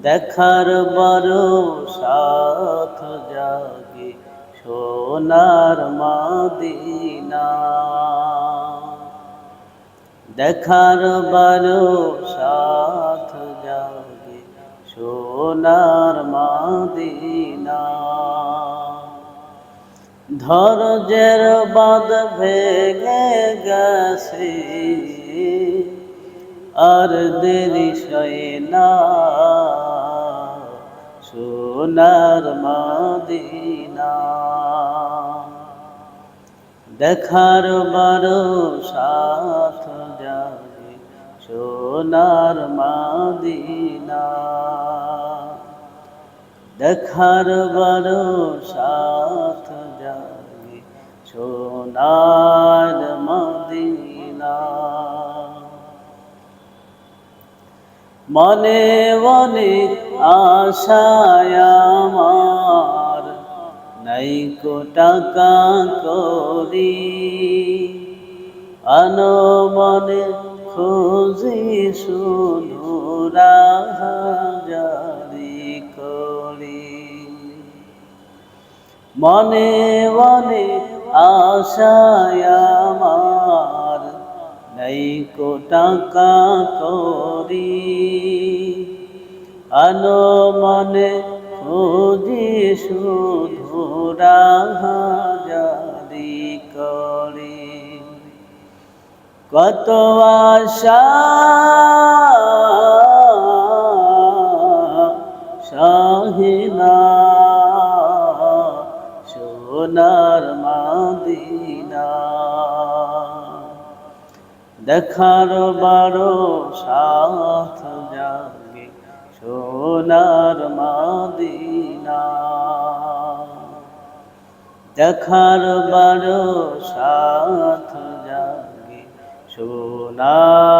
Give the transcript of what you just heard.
দেখার বড় সাথ জাগে সোনার মদিনা। দেখার বড় সাথ জাগে সোনার মদিনা। ধৈর্যের বাঁধ ভেঙে গেছে, আর দেরি সয় না সোনার মদিনা। দেখার বড় সাথ জাগে সোনার মদিনা। দেখার বড় সাথ জাগে সোনার মদিনা। মনে মনে আশায় আমার, নাইকো টাকা করি, আনমনে খুঁজি শুধু রাহাজারি করি। মনে মনে আশায় আমার, নাইকো টাকা করি, আনমনে খুঁজি শুধু রাহাজারি করি। কত আশা সহিনা সোনার মদিনা। দেখার বড় সাথ জাগে সোনার মদিনা। দেখার বড় সাথ জাগে সোনার